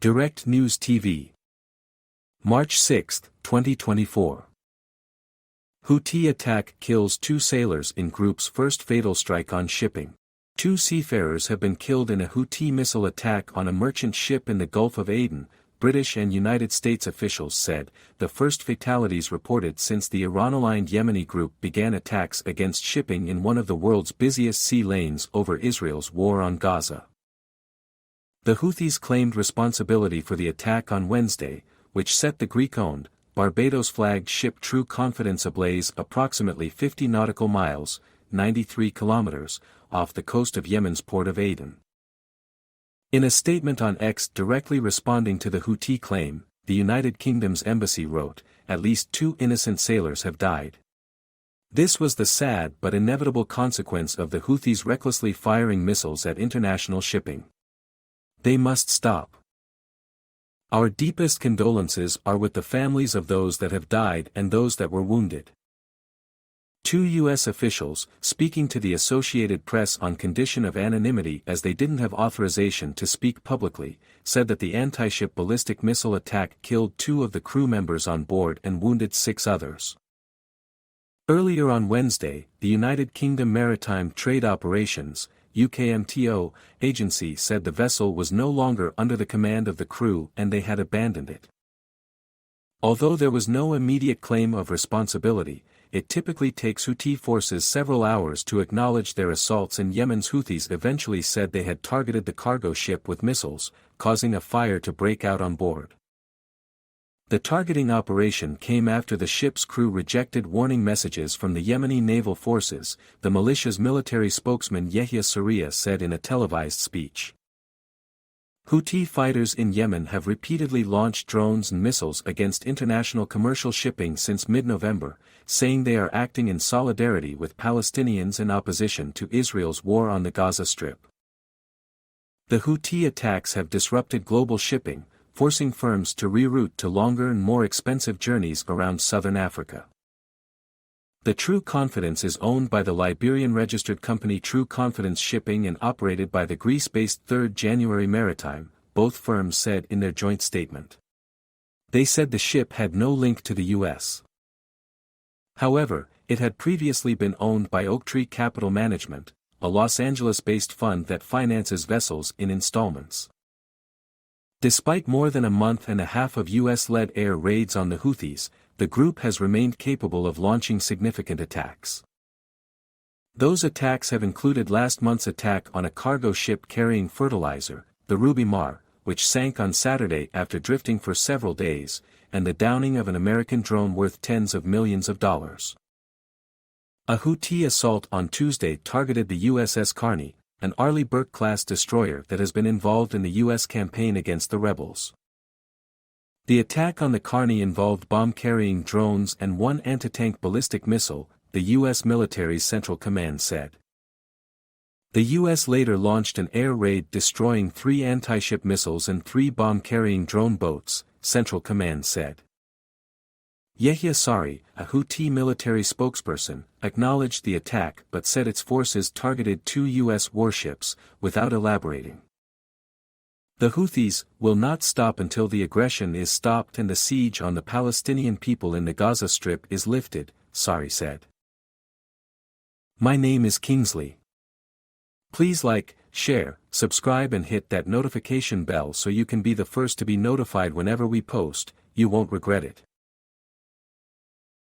Direct News TV. March 6, 2024. Houthi attack kills 2 sailors in group's first fatal strike on shipping. 2 seafarers have been killed in a Houthi missile attack on a merchant ship in the Gulf of Aden, British and United States officials said, the first fatalities reported since the Iran-aligned Yemeni group began attacks against shipping in one of the world's busiest sea lanes over Israel's war on Gaza. The Houthis claimed responsibility for the attack on Wednesday, which set the Greek-owned, Barbados-flagged ship True Confidence ablaze approximately 50 nautical miles, 93 kilometers, off the coast of Yemen's port of Aden. In a statement on X directly responding to the Houthi claim, the United Kingdom's embassy wrote, at least 2 innocent sailors have died. This was the sad but inevitable consequence of the Houthis recklessly firing missiles at international shipping. They must stop. Our deepest condolences are with the families of those that have died and those that were wounded. 2 U.S. officials, speaking to the Associated Press on condition of anonymity as they didn't have authorization to speak publicly, said that the anti-ship ballistic missile attack killed 2 of the crew members on board and wounded 6 others. Earlier on Wednesday, the United Kingdom Maritime Trade Operations (UKMTO) agency said the vessel was no longer under the command of the crew and they had abandoned it. Although there was no immediate claim of responsibility, it typically takes Houthi forces several hours to acknowledge their assaults, and Yemen's Houthis eventually said they had targeted the cargo ship with missiles, causing a fire to break out on board. The targeting operation came after the ship's crew rejected warning messages from the Yemeni naval forces, the militia's military spokesman Yahya Sarria said in a televised speech. Houthi fighters in Yemen have repeatedly launched drones and missiles against international commercial shipping since mid-November, saying they are acting in solidarity with Palestinians in opposition to Israel's war on the Gaza Strip. The Houthi attacks have disrupted global shipping, forcing firms to reroute to longer and more expensive journeys around southern Africa. The True Confidence is owned by the Liberian-registered company True Confidence Shipping and operated by the Greece-based 3rd January Maritime, both firms said in their joint statement. They said the ship had no link to the U.S. However, it had previously been owned by Oaktree Capital Management, a Los Angeles-based fund that finances vessels in installments. Despite more than a month and a half of U.S.-led air raids on the Houthis, the group has remained capable of launching significant attacks. Those attacks have included last month's attack on a cargo ship carrying fertilizer, the Ruby Mar, which sank on Saturday after drifting for several days, and the downing of an American drone worth tens of millions of dollars. A Houthi assault on Tuesday targeted the USS Carney, an Arleigh Burke-class destroyer that has been involved in the U.S. campaign against the rebels. The attack on the Carney involved bomb-carrying drones and 1 anti-tank ballistic missile, the U.S. military's Central Command said. The U.S. later launched an air raid destroying 3 anti-ship missiles and 3 bomb-carrying drone boats, Central Command said. Yahya Sarri, a Houthi military spokesperson, acknowledged the attack but said its forces targeted 2 U.S. warships, without elaborating. The Houthis will not stop until the aggression is stopped and the siege on the Palestinian people in the Gaza Strip is lifted, Sarri said. My name is Kingsley. Please like, share, subscribe and hit that notification bell so you can be the first to be notified whenever we post. You won't regret it.